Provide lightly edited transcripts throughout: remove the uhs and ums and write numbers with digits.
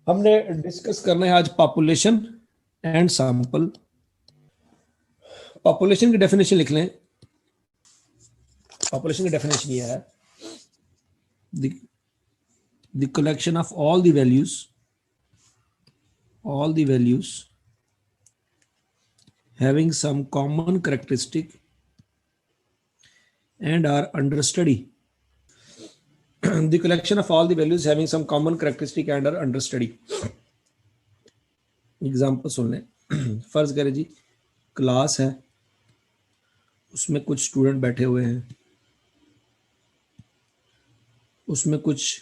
हमने डिस्कस करना है आज पॉपुलेशन एंड सैंपल। पॉपुलेशन की डेफिनेशन लिख लें। पॉपुलेशन की डेफिनेशन ये है, the collection of all the values having some common characteristic and are under study. The collection of all the values having some common characteristic and are under study. Example सुन लें। फर्ज करें जी, class है, उसमें कुछ student बैठे हुए हैं, उसमें कुछ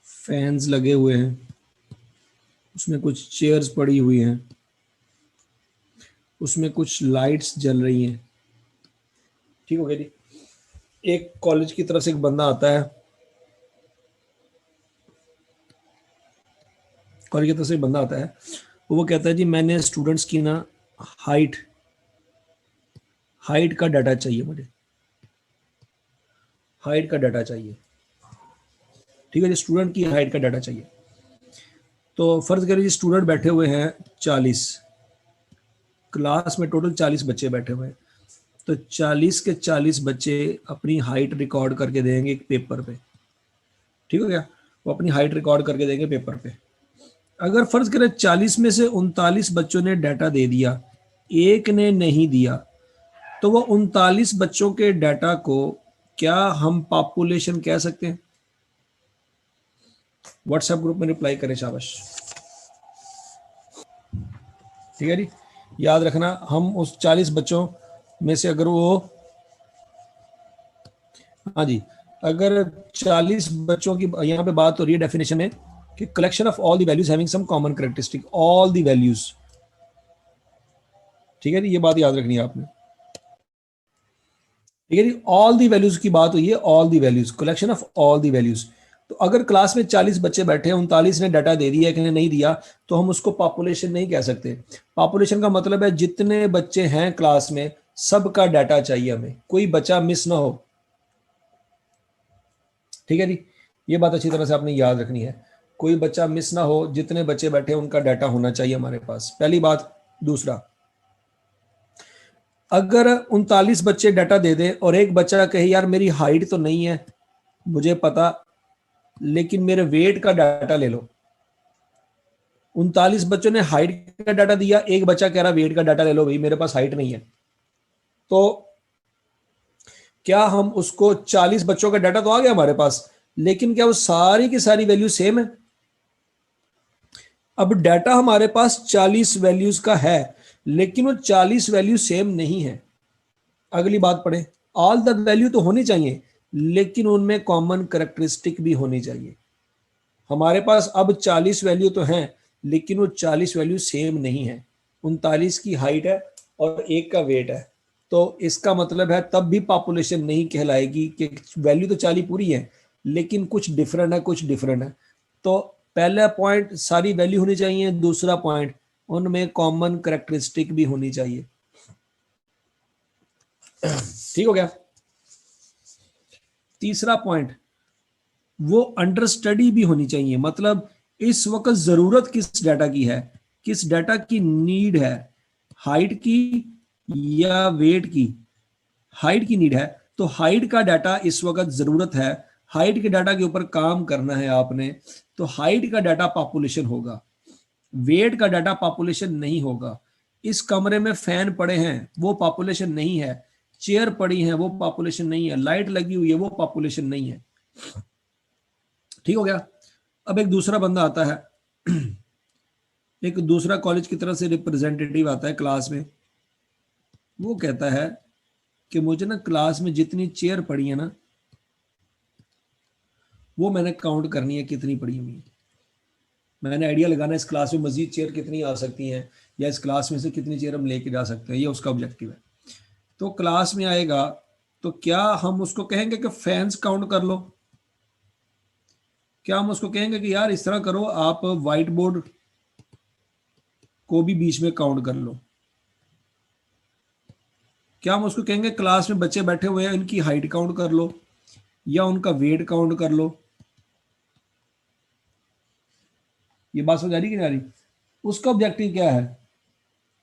फैंस लगे हुए हैं, उसमें कुछ चेयर्स पड़ी हुई हैं, उसमें कुछ लाइट्स जल रही हैं। ठीक हो गया जी। एक कॉलेज की तरफ से एक बंदा आता है, कॉलेज की तरफ से एक बंदा आता है, वो कहता है जी मैंने स्टूडेंट्स की ना हाइट का डाटा चाहिए, मुझे हाइट का डाटा चाहिए। ठीक है जी, स्टूडेंट की हाइट का डाटा चाहिए। तो फर्ज करिए स्टूडेंट बैठे हुए हैं 40, क्लास में टोटल 40 बच्चे बैठे हुए हैं। तो 40 के 40 बच्चे अपनी हाइट रिकॉर्ड करके देंगे एक पेपर पे। ठीक हो गया, वो अपनी हाइट रिकॉर्ड करके देंगे पेपर पे। अगर फर्ज करें 40 में से 39 बच्चों ने डाटा दे दिया, एक ने नहीं दिया, तो वो 39 बच्चों के डाटा को क्या हम पॉपुलेशन कह सकते हैं? व्हाट्सएप ग्रुप में रिप्लाई करें, शाबाश। ठीक है जी, याद रखना, हम उस 40 बच्चों में से अगर वो, हाँ जी, अगर 40 बच्चों की यहाँ पे बात हो रही है डेफिनेशन में कि collection of all the values having some common characteristic, all the values. ठीक है जी, ये बात याद रखनी है आपने। ठीक है जी, ऑल दी वैल्यूज की बात हुई है, all the values, collection of all the values. तो अगर क्लास में 40 बच्चे बैठे हैं, 39 ने डाटा दे दिया, एक ने नहीं दिया, तो हम उसको पॉपुलेशन नहीं कह सकते। पॉपुलेशन का मतलब है जितने बच्चे हैं क्लास में सबका डाटा चाहिए हमें, कोई बच्चा मिस ना हो। ठीक है जी, ये बात अच्छी तरह से आपने याद रखनी है, कोई बच्चा मिस ना हो, जितने बच्चे बैठे उनका डाटा होना चाहिए हमारे पास, पहली बात। दूसरा, अगर 39 बच्चे डाटा दे दें और एक बच्चा कहे यार मेरी हाइट तो नहीं है मुझे पता, लेकिन मेरे वेट का डाटा ले लो। 39 बच्चों ने हाइट का डाटा दिया, एक बच्चा कह रहा वेट का डाटा ले लो, भाई मेरे पास हाइट नहीं है। तो क्या हम उसको, 40 बच्चों का डाटा तो आ गया हमारे पास, लेकिन क्या वो सारी की सारी वैल्यू सेम है? अब डाटा हमारे पास 40 वैल्यूज का है, लेकिन वो 40 वैल्यू सेम नहीं है। अगली बात पढ़े, ऑल द वैल्यू तो होनी चाहिए, लेकिन उनमें कॉमन कैरेक्टरिस्टिक भी होनी चाहिए। हमारे पास अब 40 वैल्यू तो हैं, लेकिन वो 40 वैल्यू सेम नहीं है। 39 की हाइट है और एक का वेट है, तो इसका मतलब है तब भी पॉपुलेशन नहीं कहलाएगी कि वैल्यू तो 40 पूरी है, लेकिन कुछ डिफरेंट है, कुछ डिफरेंट है। तो पहला पॉइंट सारी वैल्यू होनी चाहिए, दूसरा पॉइंट उनमें कॉमन कैरेक्टरिस्टिक भी होनी चाहिए। ठीक हो गया। तीसरा पॉइंट, वो अंडर स्टडी भी होनी चाहिए, मतलब इस वक्त जरूरत किस डाटा की है, किस डाटा की नीड है, हाइट की या वेट की? हाइट की नीड है, तो हाइट का डाटा इस वक्त जरूरत है, हाइट के डाटा के ऊपर काम करना है आपने, तो हाइट का डाटा पॉपुलेशन होगा, वेट का डाटा पॉपुलेशन नहीं होगा। इस कमरे में फैन पड़े हैं वो पॉपुलेशन नहीं है, चेयर पड़ी है वो पॉपुलेशन नहीं है, लाइट लगी हुई है वो पॉपुलेशन नहीं है। ठीक हो गया। अब एक दूसरा बंदा आता है, एक दूसरा कॉलेज की तरफ से रिप्रेजेंटेटिव आता है क्लास में, वो कहता है कि मुझे ना क्लास में जितनी चेयर पड़ी है ना, वो मैंने काउंट करनी है कितनी पड़ी हुई है, मैंने आइडिया लगाना है इस क्लास में मजीद चेयर कितनी आ सकती हैं, या इस क्लास में से कितनी चेयर हम लेके जा सकते हैं, ये उसका ऑब्जेक्टिव है। तो क्लास में आएगा, तो क्या हम उसको कहेंगे कि फैंस काउंट कर लो? क्या हम उसको कहेंगे कि यार इस तरह करो, आप व्हाइट बोर्ड को भी बीच में काउंट कर लो? क्या हम उसको कहेंगे क्लास में बच्चे बैठे हुए हैं इनकी हाइट काउंट कर लो, या उनका वेट काउंट कर लो? ये बात समझ आ रही कि नहीं आ रही? उसका ऑब्जेक्टिव क्या है?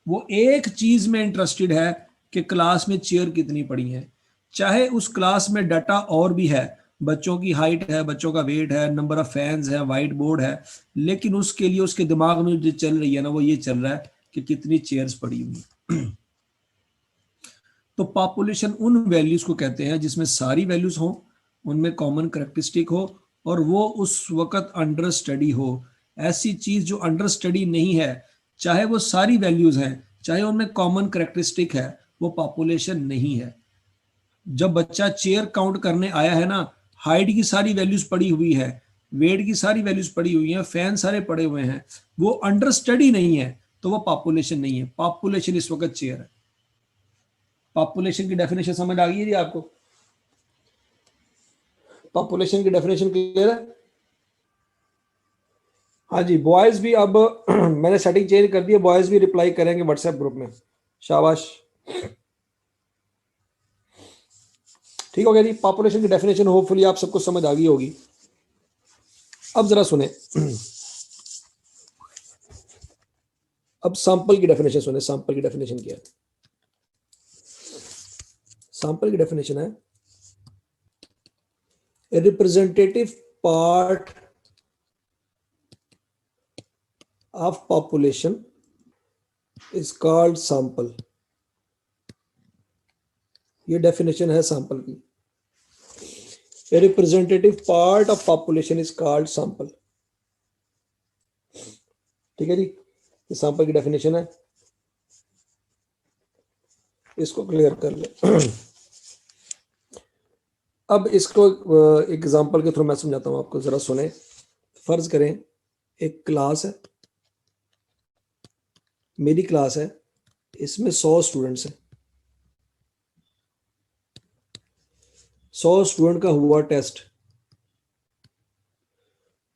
वो एक चीज में इंटरेस्टेड है कि क्लास में चेयर कितनी पड़ी है, चाहे उस क्लास में डाटा और भी है, बच्चों की हाइट है, बच्चों का वेट है, नंबर ऑफ फैंस है, वाइट बोर्ड है, लेकिन उसके लिए उसके दिमाग में जो चल रही है ना, वो ये चल रहा है कि कितनी चेयर्स पड़ी हुई। तो पॉपुलेशन उन वैल्यूज को कहते हैं जिसमें सारी वैल्यूज हो, उनमें कॉमन करेक्टरिस्टिक हो, और वो उस वक्त अंडर स्टडी हो। ऐसी चीज जो अंडर स्टडी नहीं है, चाहे वो सारी वैल्यूज हैं, चाहे उनमें कॉमन करेक्टरिस्टिक है, वो पॉपुलेशन नहीं है। जब बच्चा चेयर काउंट करने आया है ना, हाइट की सारी वैल्यूज पड़ी हुई है, वेट की सारी वैल्यूज पड़ी हुई हैं, फैन सारे पड़े हुए हैं, वो अंडर स्टडी नहीं है, तो वो पॉपुलेशन नहीं है। पॉपुलेशन इस वक्त चेयर है। पॉपुलेशन की डेफिनेशन समझ आ गई है जी आपको? पॉपुलेशन की डेफिनेशन क्लियर है? हाँ जी, बॉयज भी अब मैंने सेटिंग चेंज कर दी है, बॉयज भी रिप्लाई करेंगे व्हाट्सएप ग्रुप में। शाबाश, ठीक हो गया जी। पॉपुलेशन की डेफिनेशन होपफुली आप सबको समझ आ गई होगी। अब जरा सुने, अब सैंपल की डेफिनेशन सुने। सैंपल की डेफिनेशन क्या है? सैंपल की डेफिनेशन है a representative part of population is called sample। ये डेफिनेशन है सैंपल की। a representative part of population is called sample। ठीक है जी, ये सैंपल की डेफिनेशन है, इसको क्लियर कर ले। अब इसको एग्जांपल के थ्रू मैं समझाता हूं आपको, जरा सुने। फर्ज करें एक क्लास है, मेरी क्लास है, इसमें 100 स्टूडेंट्स हैं। 100 स्टूडेंट का हुआ टेस्ट।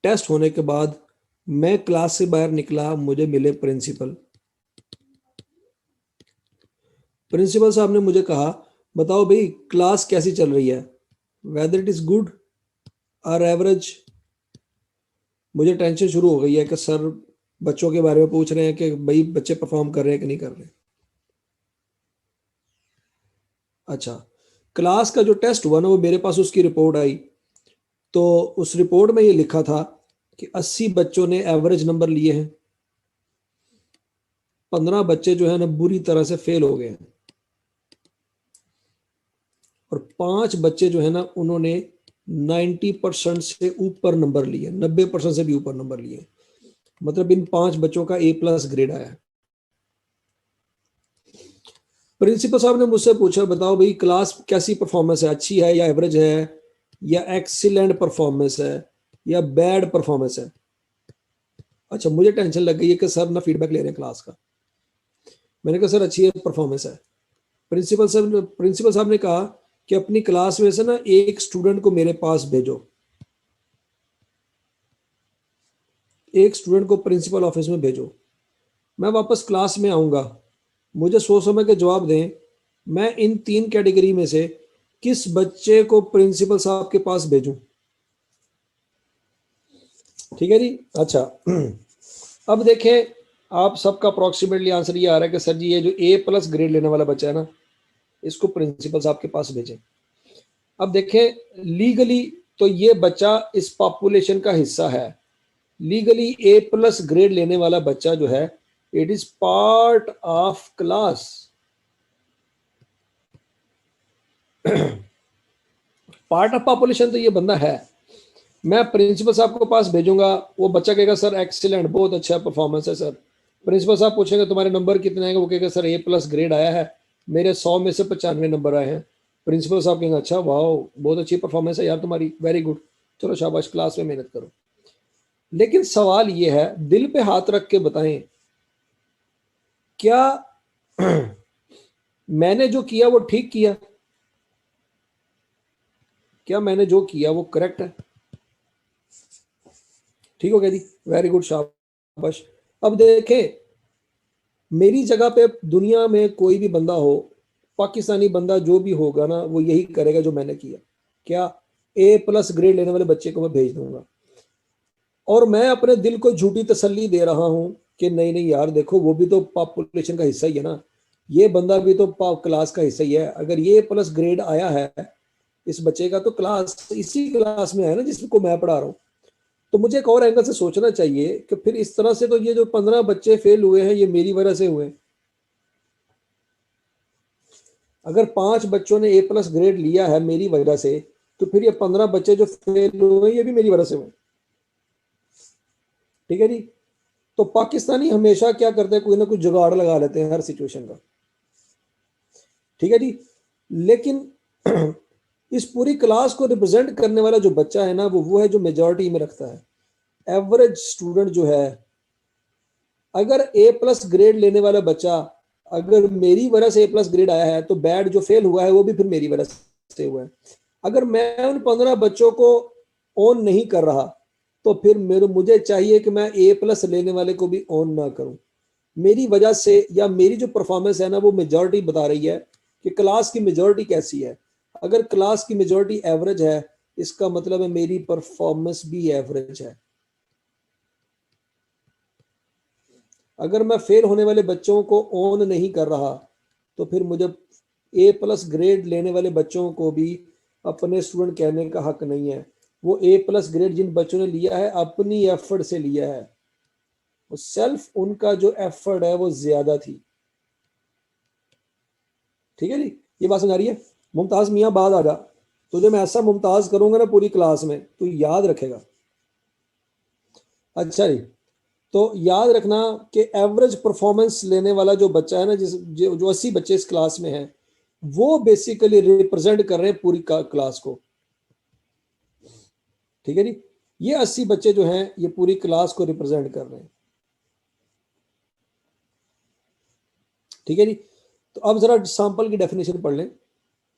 टेस्ट होने के बाद मैं क्लास से बाहर निकला, मुझे मिले प्रिंसिपल। प्रिंसिपल साहब ने मुझे कहा, बताओ भाई क्लास कैसी चल रही है, वेदर इट इज गुड और एवरेज। मुझे टेंशन शुरू हो गई है कि सर बच्चों के बारे में पूछ रहे हैं कि भाई बच्चे परफॉर्म कर रहे हैं कि नहीं कर रहे। अच्छा, क्लास का जो टेस्ट हुआ ना, वो मेरे पास उसकी रिपोर्ट आई, तो उस रिपोर्ट में ये लिखा था कि 80 बच्चों ने एवरेज नंबर लिए हैं, 15 बच्चे जो है ना बुरी तरह से फेल हो गए हैं, और 5 बच्चे जो है ना उन्होंने 90% से ऊपर नंबर लिए, 90% से भी ऊपर नंबर लिए। मतलब इन 5 बच्चों का A+ ग्रेड आया है। प्रिंसिपल साहब ने मुझसे पूछा, बताओ भाई क्लास कैसी परफॉर्मेंस है, अच्छी है या एवरेज है या एक्सीलेंट परफॉर्मेंस है या बैड परफॉर्मेंस है। अच्छा, मुझे टेंशन लग गई है कि सर ना फीडबैक ले रहे हैं क्लास का। मैंने कहा सर अच्छी है परफॉर्मेंस है। प्रिंसिपल साहब ने कहा कि अपनी क्लास में से ना एक स्टूडेंट को मेरे पास भेजो। एक स्टूडेंट को प्रिंसिपल ऑफिस में भेजो, मैं वापस क्लास में आऊंगा, मुझे सोच समझ के जवाब दें, मैं इन 3 कैटेगरी में से किस बच्चे को प्रिंसिपल साहब के पास भेजूं। ठीक है जी। अच्छा, अब देखें, आप सबका अप्रोक्सीमेटली आंसर ये आ रहा है कि सर जी ये जो A+ ग्रेड लेने वाला बच्चा है ना, इसको प्रिंसिपल साहब के पास भेजें। अब देखें लीगली तो ये बच्चा इस पॉपुलेशन का हिस्सा है। लीगली A+ ग्रेड लेने वाला बच्चा जो है, it is part of class. Part of population तो ये बंदा है। मैं प्रिंसिपल साहब को पास भेजूंगा, वो बच्चा कहेगा सर एक्सीलेंट, बहुत अच्छा परफॉर्मेंस है सर। प्रिंसिपल साहब पूछेंगे तुम्हारे नंबर कितने आएंगे, वो कहेगा सर A+ ग्रेड आया है, मेरे 100 में से 95 नंबर आए हैं। प्रिंसिपल साहब कहेंगे अच्छा वाह, बहुत अच्छी परफॉर्मेंस है यार तुम्हारी, वेरी गुड, चलो शाबाश, क्लास में मेहनत करो। लेकिन सवाल ये है, दिल पे हाथ रख के बताएं, क्या मैंने जो किया वो ठीक किया? क्या मैंने जो किया वो करेक्ट है? ठीक हो गया जी, वेरी गुड, शाबाश। अब देखें, मेरी जगह पे दुनिया में कोई भी बंदा हो, पाकिस्तानी बंदा जो भी होगा ना, वो यही करेगा जो मैंने किया। क्या A+ ग्रेड लेने वाले बच्चे को मैं भेज दूंगा। और मैं अपने दिल को झूठी तसल्ली दे रहा हूं कि नहीं नहीं यार देखो वो भी तो पॉपुलेशन का हिस्सा ही है ना, ये बंदा भी तो क्लास का हिस्सा ही है, अगर ये प्लस ग्रेड आया है इस बच्चे का तो क्लास इसी क्लास में है ना जिसको मैं पढ़ा रहा हूँ। तो मुझे एक और एंगल से सोचना चाहिए कि फिर इस तरह से तो ये जो 15 बच्चे फेल हुए हैं ये मेरी वजह से हुए। अगर 5 बच्चों ने ए प्लस ग्रेड लिया है मेरी वजह से, तो फिर ये 15 बच्चे जो फेल हुए ये भी मेरी वजह से हुए। ठीक है जी। तो पाकिस्तानी हमेशा क्या करते हैं, कोई ना कोई जुगाड़ लगा लेते हैं हर सिचुएशन का। ठीक है जी। लेकिन इस पूरी क्लास को रिप्रेजेंट करने वाला जो बच्चा है ना वो है जो मेजॉरिटी में रखता है। एवरेज स्टूडेंट जो है, अगर ए प्लस ग्रेड लेने वाला बच्चा अगर मेरी वजह से ए प्लस ग्रेड आया है तो बैड जो फेल हुआ है वो भी फिर मेरी वजह से हुआ है। अगर मैं उन 15 बच्चों को ऑन नहीं कर रहा तो फिर मुझे चाहिए कि मैं ए प्लस लेने वाले को भी ऑन ना करूं। मेरी वजह से या मेरी जो परफॉर्मेंस है ना वो मेजॉरिटी बता रही है कि क्लास की मेजॉरिटी कैसी है। अगर क्लास की मेजॉरिटी एवरेज है इसका मतलब है मेरी परफॉर्मेंस भी एवरेज है। अगर मैं फेल होने वाले बच्चों को ऑन नहीं कर रहा तो फिर मुझे ए प्लस ग्रेड लेने वाले बच्चों को भी अपने स्टूडेंट कहने का हक नहीं है। वो ए प्लस ग्रेड जिन बच्चों ने लिया है अपनी एफर्ट से लिया है, वो सेल्फ उनका जो एफर्ट है वो ज्यादा थी। ठीक है जी। ये बात समझ आ रही है। मुमताज मियाँ बाद आ जा, तुझे मैं ऐसा मुमताज करूंगा ना पूरी क्लास में तू याद रखेगा। अच्छा जी। तो याद रखना कि एवरेज परफॉर्मेंस लेने वाला जो बच्चा है ना जो 80 बच्चे इस क्लास में हैं वो बेसिकली रिप्रेजेंट कर रहे हैं पूरी क्लास को। ठीक है जी। ये 80 बच्चे जो हैं ये पूरी क्लास को रिप्रेजेंट कर रहे हैं। ठीक है जी। तो अब जरा सैंपल की डेफिनेशन पढ़ लें।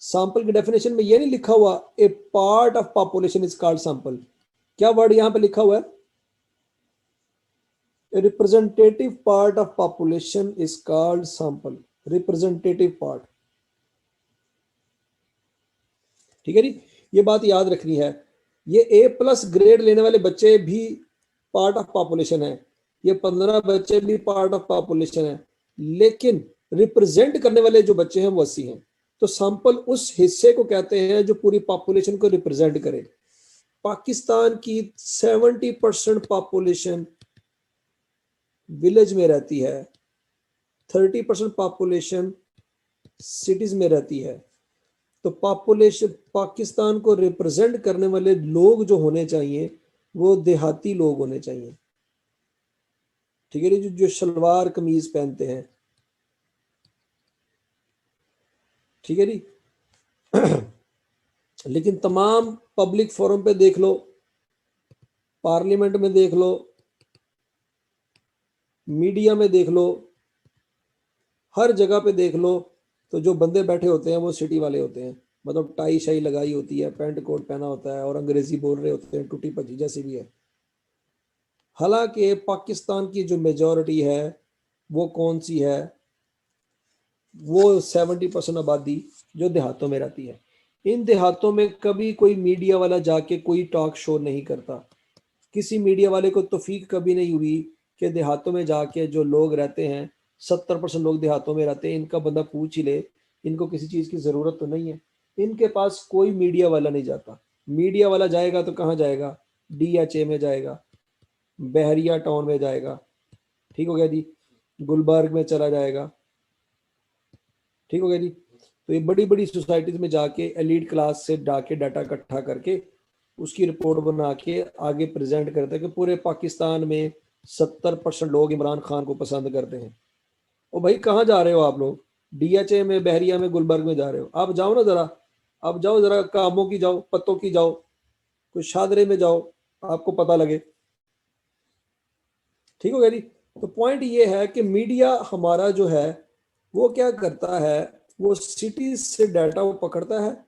सैंपल की डेफिनेशन में ये नहीं लिखा हुआ a part of population is called sample, क्या वर्ड यहां पे लिखा हुआ है? A representative part of population is called sample. Representative part. ठीक है जी। ये बात याद रखनी है। ये ए प्लस ग्रेड लेने वाले बच्चे भी पार्ट ऑफ पॉपुलेशन है, ये 15 बच्चे भी पार्ट ऑफ पॉपुलेशन है, लेकिन रिप्रेजेंट करने वाले जो बच्चे हैं वो 80 हैं। तो सैंपल उस हिस्से को कहते हैं जो पूरी पॉपुलेशन को रिप्रेजेंट करे। पाकिस्तान की 70% पॉपुलेशन विलेज में रहती है, 30% पॉपुलेशन सिटीज में रहती है। तो पॉपुलेशन पाकिस्तान को रिप्रेजेंट करने वाले लोग जो होने चाहिए वो देहाती लोग होने चाहिए। ठीक है जी। जो शलवार कमीज पहनते हैं। ठीक है जी। लेकिन तमाम पब्लिक फोरम पे देख लो, पार्लियामेंट में देख लो, मीडिया में देख लो, हर जगह पे देख लो, तो जो बंदे बैठे होते हैं वो सिटी वाले होते हैं। मतलब टाई शाई लगाई होती है, पैंट कोट पहना होता है और अंग्रेजी बोल रहे होते हैं टूटी भजी जैसी भी है। हालांकि पाकिस्तान की जो मेजॉरिटी है वो कौन सी है? वो 70% आबादी जो देहातों में रहती है। इन देहातों में कभी कोई मीडिया वाला जाके कोई टॉक शो नहीं करता। किसी मीडिया वाले को तौफीक कभी नहीं हुई कि देहातों में जाके जो लोग रहते हैं, 70% लोग देहातों में रहते हैं, इनका बंदा पूछ ही ले इनको किसी चीज़ की ज़रूरत तो नहीं है। इनके पास कोई मीडिया वाला नहीं जाता। मीडिया वाला जाएगा तो कहाँ जाएगा? DHA में जाएगा, बहरिया टाउन में जाएगा, ठीक हो गया जी, गुलबर्ग में चला जाएगा, ठीक हो गया जी। तो ये बड़ी बड़ी सोसाइटीज में जाके एलीट क्लास से जाके डाटा इकट्ठा करके उसकी रिपोर्ट बना के आगे प्रेजेंट करता है कि पूरे पाकिस्तान में 70% लोग इमरान खान को पसंद करते हैं। ओ भाई कहाँ जा रहे हो आप लोग? DHA में, बहरिया में, गुलबर्ग में जा रहे हो? आप जाओ ना जरा, आप जाओ जरा कामों की जाओ, पत्तों की जाओ, कुछ शादरे में जाओ, आपको पता लगे। ठीक हो गया जी। तो पॉइंट ये है कि मीडिया हमारा जो है वो क्या करता है, वो सिटीज से डाटा वो पकड़ता है,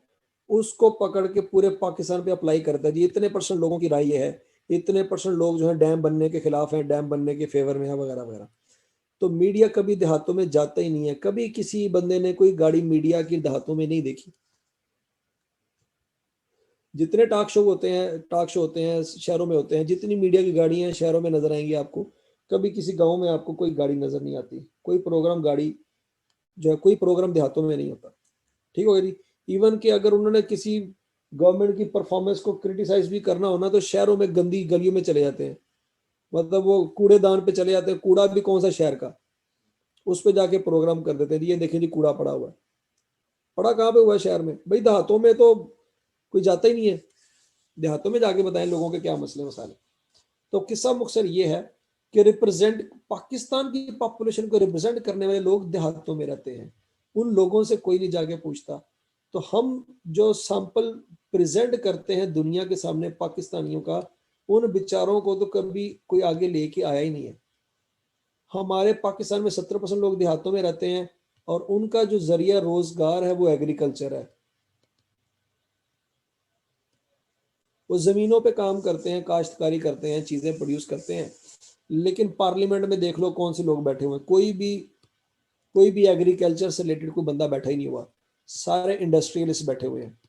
उसको पकड़ के पूरे पाकिस्तान पे अप्लाई करता है जी। इतने % लोगों की राय ये है, इतने % लोग जो है डैम बनने के खिलाफ हैं, डैम बनने के फेवर में है, वगैरह वगैरह। तो मीडिया कभी देहातों में जाता ही नहीं है। कभी किसी बंदे ने कोई गाड़ी मीडिया की देहातों में नहीं देखी। जितने टॉक शो होते हैं शहरों में होते हैं, जितनी मीडिया की गाड़ियां शहरों में नजर आएंगी आपको, कभी किसी गांव में आपको कोई गाड़ी नजर नहीं आती, कोई प्रोग्राम गाड़ी जो है, कोई प्रोग्राम देहातों में नहीं होता। ठीक हो गया। इवन कि अगर उन्होंने किसी गवर्नमेंट की परफॉर्मेंस को क्रिटिसाइज भी करना हो ना, तो शहरों में गंदी गलियों में चले जाते हैं, मतलब वो कूड़ेदान पे चले जाते हैं, कूड़ा भी कौन सा शहर का, उस पे जाके प्रोग्राम कर देते हैं, ये देखिए जी कूड़ा पड़ा हुआ है। पड़ा कहाँ पे हुआ है? शहर में। भाई देहातों में तो कोई जाता ही नहीं है, देहातों में जाके बताएं लोगों के क्या मसले मसाले। तो किस्सा मुख्तसर ये है कि रिप्रेजेंट पाकिस्तान की पॉपुलेशन को रिप्रेजेंट करने वाले लोग देहातों में रहते हैं, उन लोगों से कोई नहीं जाके पूछता। तो हम जो सैंपल प्रेजेंट करते हैं दुनिया के सामने पाकिस्तानियों का, उन बेचारों को तो कभी कोई आगे लेके आया ही नहीं है। हमारे पाकिस्तान में 70% लोग देहातों में रहते हैं और उनका जो जरिया रोजगार है वो एग्रीकल्चर है। वो जमीनों पे काम करते हैं, काश्तकारी करते हैं, चीजें प्रोड्यूस करते हैं। लेकिन पार्लियामेंट में देख लो कौन से लोग बैठे हुए हैं, कोई भी एग्रीकल्चर से रिलेटेड कोई बंदा बैठा ही नहीं हुआ, सारे इंडस्ट्रियलिस्ट बैठे हुए हैं।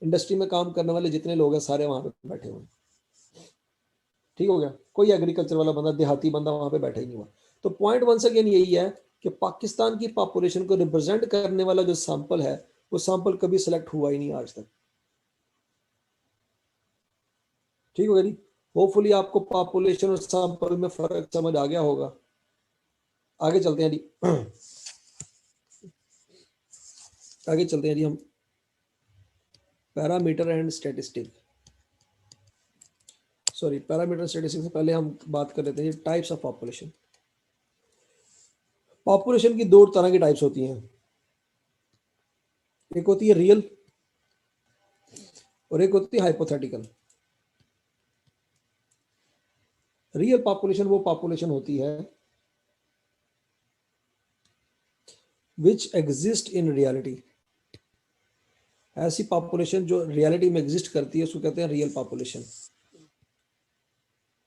इंडस्ट्री में काम करने वाले जितने लोग हैं सारे वहां पे बैठे हुए हैं। ठीक हो गया। कोई एग्रीकल्चर वाला बंदा, देहाती बंदा वहां पे बैठा ही नहीं हुआ। तो पॉइंट वंस अगेन यही है कि पाकिस्तान की पॉपुलेशन को रिप्रेजेंट करने वाला जो सैंपल है, वो सैंपल कभी सिलेक्ट हुआ ही नहीं आज तक। ठीक हो गया। होपफुली आपको पॉपुलेशन और सैंपल में फर्क समझ आ गया होगा। आगे चलते हैं जी। आगे चलते हैं जी हम parameter and statistic, sorry parameter statistic से पहले हम बात कर लेते हैं टाइप्स ऑफ पॉपुलेशन। पॉपुलेशन की दो तरह की टाइप्स होती हैं, एक होती है रियल और एक होती है हाइपोथेटिकल। रियल पॉपुलेशन वो पॉपुलेशन होती है विच एग्जिस्ट इन रियलिटी। ऐसी पॉपुलेशन जो रियलिटी में एग्जिस्ट करती है उसको कहते हैं रियल पॉपुलेशन।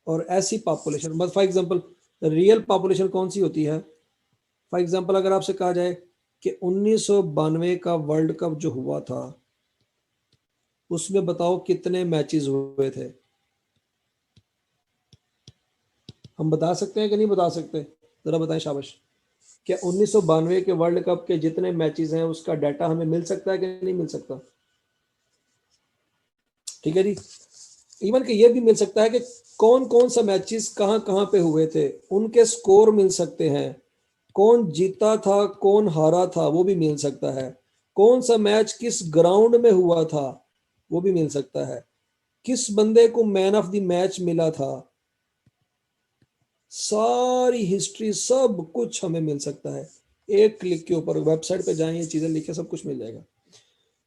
और ऐसी पॉपुलेशन मतलब फॉर एग्जांपल रियल पॉपुलेशन कौन सी होती है? फॉर एग्जांपल अगर आपसे कहा जाए कि 1992 का वर्ल्ड कप जो हुआ था उसमें बताओ कितने मैचेस हुए थे? हम बता सकते हैं कि नहीं बता सकते? जरा बताएं शाबाश। क्या 1992 के वर्ल्ड कप के जितने मैचेस हैं उसका डाटा हमें मिल सकता है कि नहीं मिल सकता? ठीक है जी। इवन कि ये भी मिल सकता है कि कौन कौन सा मैचेस कहां कहां पे हुए थे, उनके स्कोर मिल सकते हैं, कौन जीता था कौन हारा था वो भी मिल सकता है, कौन सा मैच किस ग्राउंड में हुआ था वो भी मिल सकता है, किस बंदे को मैन ऑफ द मैच मिला था, सारी हिस्ट्री सब कुछ हमें मिल सकता है। एक क्लिक के ऊपर वेबसाइट पे जाएं, ये चीजें लिखे सब कुछ मिल जाएगा।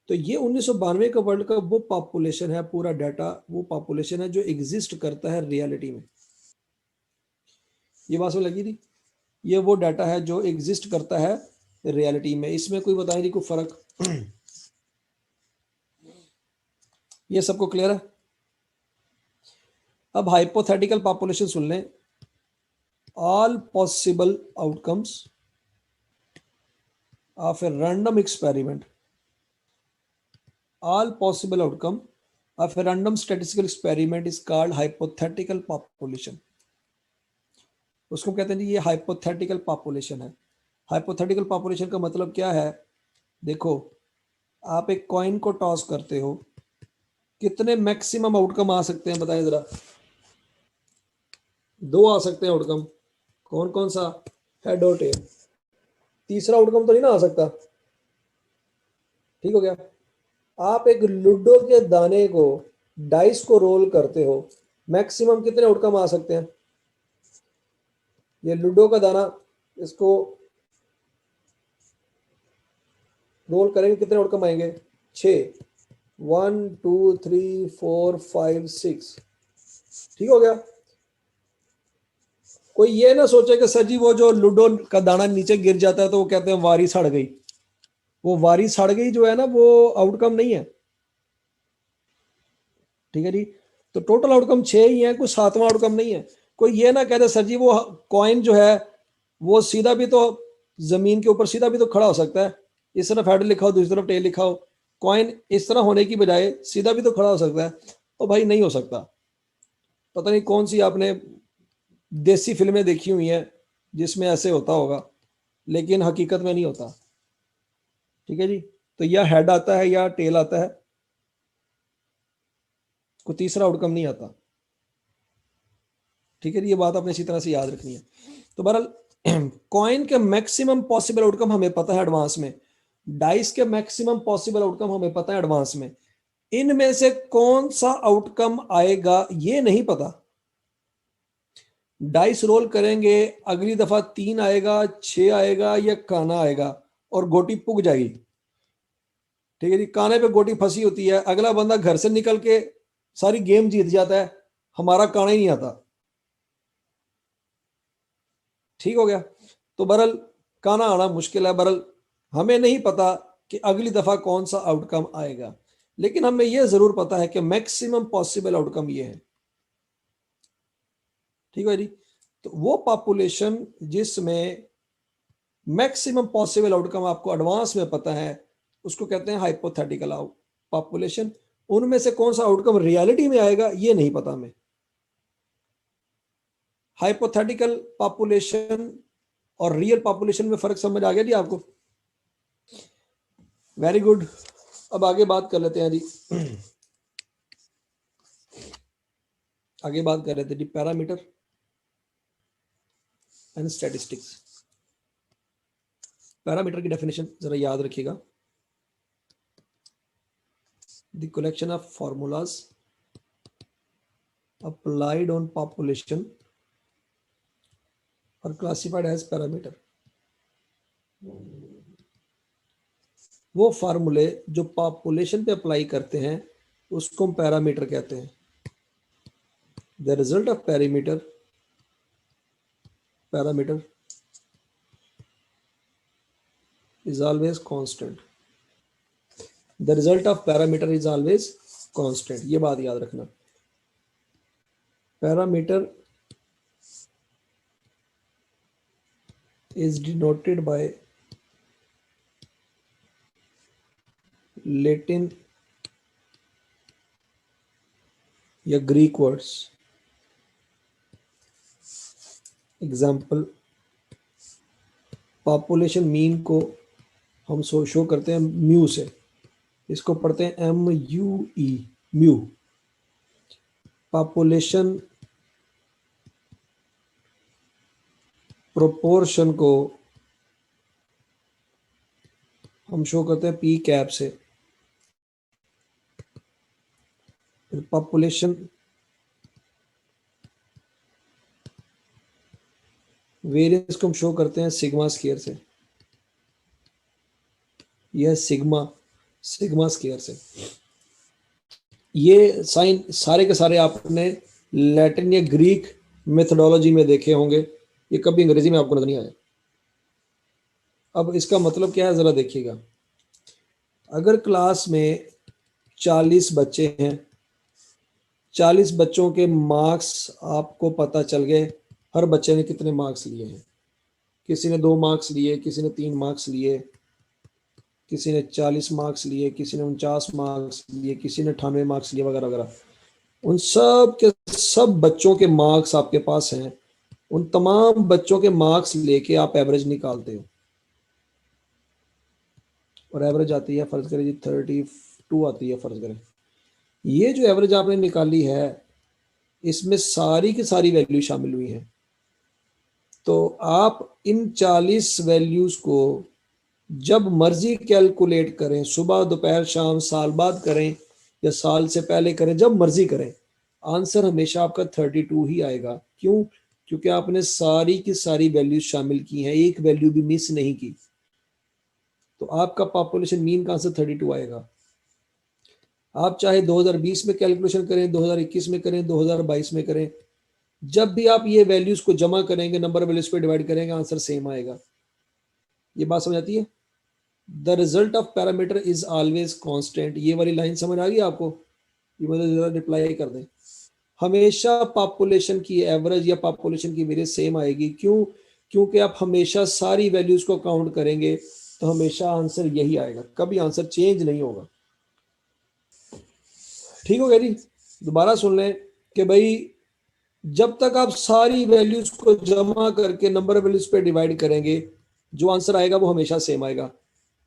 तो ये 1992 का वर्ल्ड कप वो पॉपुलेशन है, पूरा डाटा वो पॉपुलेशन है जो एग्जिस्ट करता है रियलिटी में। ये बात समझ लगी थी? ये वो डाटा है जो एग्जिस्ट करता है रियलिटी में। इसमें कोई बताए नहीं कोई फर्क? ये सबको क्लियर है? अब हाइपोथेटिकल पॉपुलेशन सुन लें। All possible outcomes of a random experiment, all possible outcome of a random statistical experiment is called hypothetical population। उसको कहते हैं जी ये hypothetical population है। hypothetical population का मतलब क्या है? देखो आप एक कॉइन को टॉस करते हो, कितने मैक्सिमम आउटकम आ सकते हैं बताएं जरा? दो आ सकते हैं आउटकम। कौन कौन सा? हेड और टेल। तीसरा आउटकम तो नहीं ना आ सकता। ठीक हो गया। आप एक लूडो के दाने को, डाइस को रोल करते हो, मैक्सिमम कितने आउटकम आ सकते हैं? ये लूडो का दाना, इसको रोल करेंगे कितने आउटकम आएंगे? 6। 1 2 3 4 5 6। ठीक हो गया। कोई ये ना सोचे कि सर जी वो जो लूडो का दाना नीचे गिर जाता है तो वो कहते हैं वारी सड़ गई। वो वारी सड़ गई जो है ना वो आउटकम नहीं है। ठीक है जी। तो टोटल आउटकम 6 ही है, कोई 7वां आउटकम नहीं है। कोई ये ना कहते सर जी वो कॉइन जो है वो सीधा भी तो जमीन के ऊपर सीधा भी तो खड़ा हो सकता है, इस तरफ हेड लिखा हो, दूसरी तरफ टेल लिखा हो। कॉइन इस तरह होने की बजाय सीधा भी तो खड़ा हो सकता है। और भाई नहीं हो सकता। पता नहीं कौन सी आपने देसी फिल्में देखी हुई हैं जिसमें ऐसे होता होगा, लेकिन हकीकत में नहीं होता। ठीक है जी। तो या हेड आता है या टेल आता है, कोई तीसरा आउटकम नहीं आता। ठीक है जी, ये बात आपने इसी तरह से याद रखनी है। तो बहरहाल कॉइन के मैक्सिमम पॉसिबल आउटकम हमें पता है एडवांस में, डाइस के मैक्सिमम पॉसिबल आउटकम हमें पता है एडवांस में। इनमें से कौन सा आउटकम आएगा ये नहीं पता। डाइस रोल करेंगे, अगली दफा 3 आएगा, 6 आएगा या काना आएगा और गोटी पुग जाएगी। ठीक है जी, काने पे गोटी फंसी होती है, अगला बंदा घर से निकल के सारी गेम जीत जाता है, हमारा काना ही नहीं आता। ठीक हो गया। तो बहरहाल काना आना मुश्किल है। बहरहाल हमें नहीं पता कि अगली दफा कौन सा आउटकम आएगा, लेकिन हमें यह जरूर पता है कि मैक्सिमम पॉसिबल आउटकम ये है। ठीक है जी। तो वो पॉपुलेशन जिसमें मैक्सिमम पॉसिबल आउटकम आपको एडवांस में पता है, उसको कहते हैं हाइपोथेटिकल पॉपुलेशन। उनमें से कौन सा आउटकम रियलिटी में आएगा ये नहीं पता हमें। हाइपोथेटिकल पॉपुलेशन और रियल पॉपुलेशन में फर्क समझ आ गया जी आपको? Very good. अब आगे बात कर लेते हैं जी। आगे बात कर रहे थे G parameter and statistics. Parameter की डेफिनेशन जरा याद रखिएगा। The collection of formulas applied on population are classified as parameter। वो फार्मूले जो पॉपुलेशन पे अप्लाई करते हैं उसको हम पैरामीटर कहते हैं। The result of parameter is always constant। The result of parameter is always constant, ये बात याद रखना। Parameter is denoted by Latin या Greek words. Example, population mean को हम शो करते हैं म्यू से, इसको पढ़ते हैं MUE, म्यू। पॉपुलेशन प्रोपोर्शन को हम शो करते हैं P कैप से। पॉपुलेशन वेरिएंस को हम शो करते हैं सिग्मा स्केयर से। यह सिग्मा स्केयर से। ये साइन सारे के सारे आपने लैटिन या ग्रीक मेथोडोलॉजी में देखे होंगे, ये कभी अंग्रेजी में आपको नजर नहीं आया। अब इसका मतलब क्या है जरा देखिएगा। अगर क्लास में 40 बच्चे हैं, 40 बच्चों के मार्क्स आपको पता चल गए, हर बच्चे ने कितने मार्क्स लिए हैं। किसी ने 2 मार्क्स लिए, किसी ने 3 मार्क्स लिए, किसी ने 40 मार्क्स लिए, किसी ने 49 मार्क्स लिए, किसी ने 98 मार्क्स लिए, वगैरह वगैरह। उन सब के सब बच्चों के मार्क्स आपके पास हैं। उन तमाम बच्चों के मार्क्स लेके आप एवरेज निकालते हो, और एवरेज आती है, फर्ज करें जी 32 आती है फर्ज करें। ये जो एवरेज आपने निकाली है इसमें सारी की सारी वैल्यू शामिल हुई है। तो आप इन 40 वैल्यूज को जब मर्जी कैलकुलेट करें, सुबह दोपहर शाम, साल बाद करें या साल से पहले करें, जब मर्जी करें, आंसर हमेशा आपका 32 ही आएगा। क्यों? क्योंकि आपने सारी की सारी वैल्यूज शामिल की हैं, एक वैल्यू भी मिस नहीं की। तो आपका पॉपुलेशन मीन का आंसर 32 आएगा। आप चाहे 2020 में कैलकुलेशन करें, 2021 में करें, 2022 में करें, जब भी आप ये वैल्यूज को जमा करेंगे, नंबर वैल्यूज पे डिवाइड करेंगे, आंसर सेम आएगा। ये बात समझ आती है? The result of parameter is always constant. ये वाली लाइन समझ आ गई आपको? ये मतलब जरा रिप्लाई कर दें। हमेशा पॉपुलेशन की एवरेज या पॉपुलेशन की वेरिएंस सेम आएगी। क्यों? क्योंकि आप हमेशा सारी वैल्यूज को काउंट करेंगे, तो हमेशा आंसर यही आएगा, कभी आंसर चेंज नहीं होगा। ठीक हो गया जी। दोबारा सुन लें कि भाई जब तक आप सारी वैल्यूज को जमा करके नंबर ऑफ वैल्यूज पे डिवाइड करेंगे, जो आंसर आएगा वो हमेशा सेम आएगा।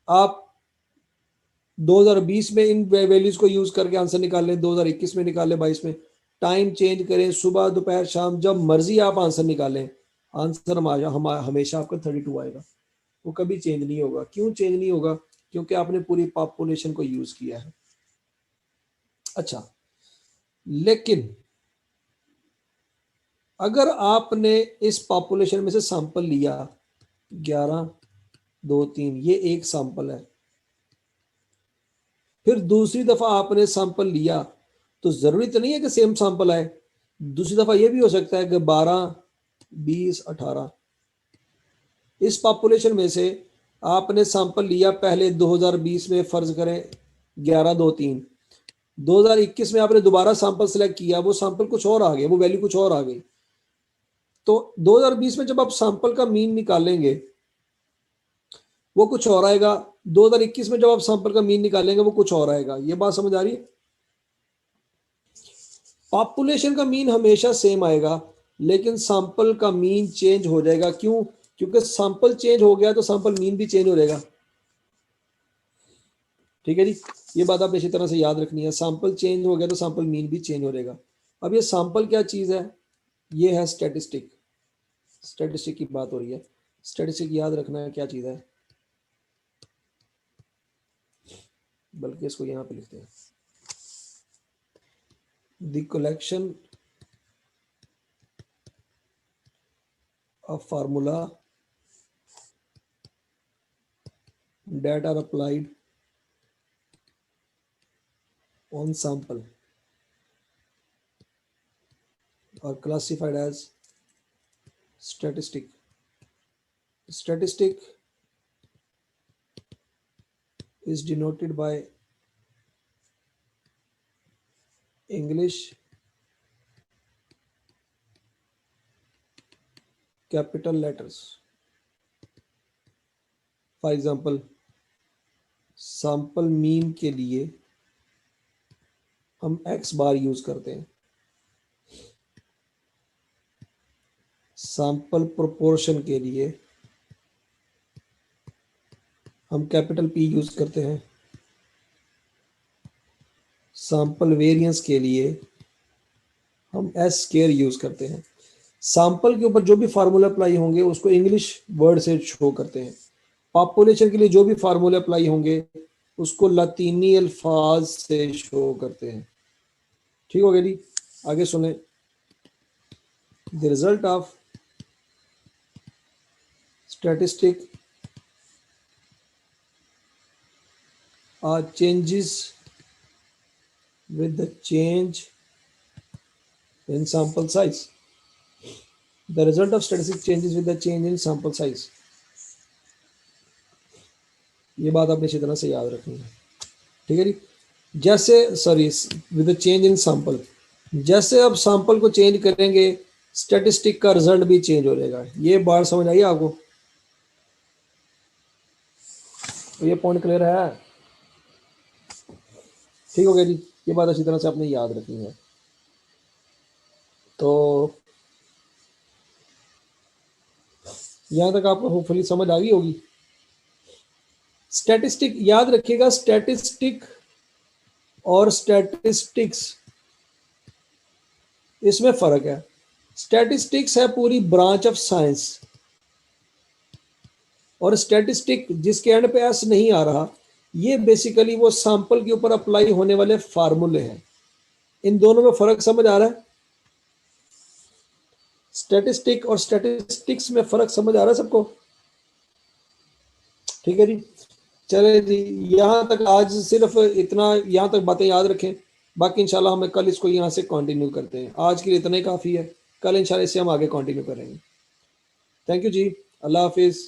आप 2020 में इन वैल्यूज को यूज करके आंसर निकाल लें, 2021 में निकाल लें, 22 में, टाइम चेंज करें, सुबह दोपहर शाम, जब मर्जी आप आंसर निकालें, आंसर हमेशा आपका 32 आएगा, वो कभी चेंज नहीं होगा। क्यों चेंज नहीं होगा? क्योंकि आपने पूरी पॉपुलेशन को यूज किया है। अच्छा, लेकिन अगर आपने इस पॉपुलेशन में से सैंपल लिया 11, 2, 3, ये एक सैंपल है, फिर दूसरी दफा आपने सैंपल लिया, तो जरूरी तो नहीं है कि सेम सैंपल आए। दूसरी दफा ये भी हो सकता है कि 12, 20, 18, इस पॉपुलेशन में से आपने सैंपल लिया पहले 2020 में, फर्ज करें 11, 2, 3, 2021 में आपने दोबारा सैंपल सेलेक्ट किया, वो सैंपल कुछ और आ गए, वो वैल्यू कुछ और आ गई। तो 2020 में जब आप सैंपल का मीन निकालेंगे वो कुछ और आएगा, 2021 में जब आप सैंपल का मीन निकालेंगे वो कुछ और आएगा। ये बात समझ आ रही है? पॉपुलेशन का मीन हमेशा सेम आएगा, लेकिन सैंपल का मीन चेंज हो जाएगा। क्यों? क्योंकि सैंपल चेंज हो गया तो सैंपल मीन भी चेंज हो जाएगा। ठीक है जी, ये बात आपने इसी तरह से याद रखनी है। सैंपल चेंज हो गया तो सैंपल मीन भी चेंज हो जाएगा। अब ये सैंपल क्या चीज है? ये है स्टैटिस्टिक। स्टैटिस्टिक की बात हो रही है। स्टैटिस्टिक याद रखना है क्या चीज है, बल्कि इसको यहां पे लिखते हैं, the collection of formula that are applied on sample are classified as statistic. Statistic is denoted by English capital letters. For example, sample mean के लिए हम x बार यूज करते हैं, सैंपल प्रोपोर्शन के लिए हम कैपिटल P यूज करते हैं, सैंपल वेरिएंस के लिए हम S स्क्वायर यूज करते हैं। सैंपल के ऊपर जो भी फार्मूला अप्लाई होंगे उसको इंग्लिश वर्ड से शो करते हैं। पॉपुलेशन के लिए जो भी फार्मूले अप्लाई होंगे उसको लातीनी अल्फाज से शो करते हैं। ठीक हो गया जी, आगे सुने। The result of statistic are changes with the change in sample size. The result of statistic changes with the change in sample size. ये बात आपने इसी तरह से याद रखनी है। ठीक है जी, जैसे with the change in sample, जैसे अब सैंपल को चेंज करेंगे स्टैटिस्टिक का रिजल्ट भी चेंज हो जाएगा। ये बात समझ आई आपको? तो ये पॉइंट क्लियर है? ठीक हो गया जी, ये बात अच्छी तरह से आपने याद रखनी है। तो यहां तक आपको होपफुली समझ आ गई होगी। स्टैटिस्टिक याद रखिएगा, स्टैटिस्टिक और स्टैटिस्टिक्स इसमें फर्क है। स्टैटिस्टिक्स है पूरी ब्रांच ऑफ साइंस, और स्टैटिस्टिक जिसके एंड पे एस नहीं आ रहा, ये बेसिकली वो सैंपल के ऊपर अप्लाई होने वाले फार्मूले हैं। इन दोनों में फर्क समझ आ रहा है? स्टैटिस्टिक और स्टैटिस्टिक्स में फर्क समझ आ रहा है सबको? ठीक है जी, चले जी, यहां तक आज सिर्फ इतना, यहां तक बातें याद रखें। बाकी इंशाल्लाह हमें कल इसको यहां से कंटिन्यू करते हैं। आज के लिए इतना ही काफ़ी है, कल इंशाल्लाह इससे हम आगे कंटिन्यू करेंगे। थैंक यू जी, अल्लाह हाफिज़।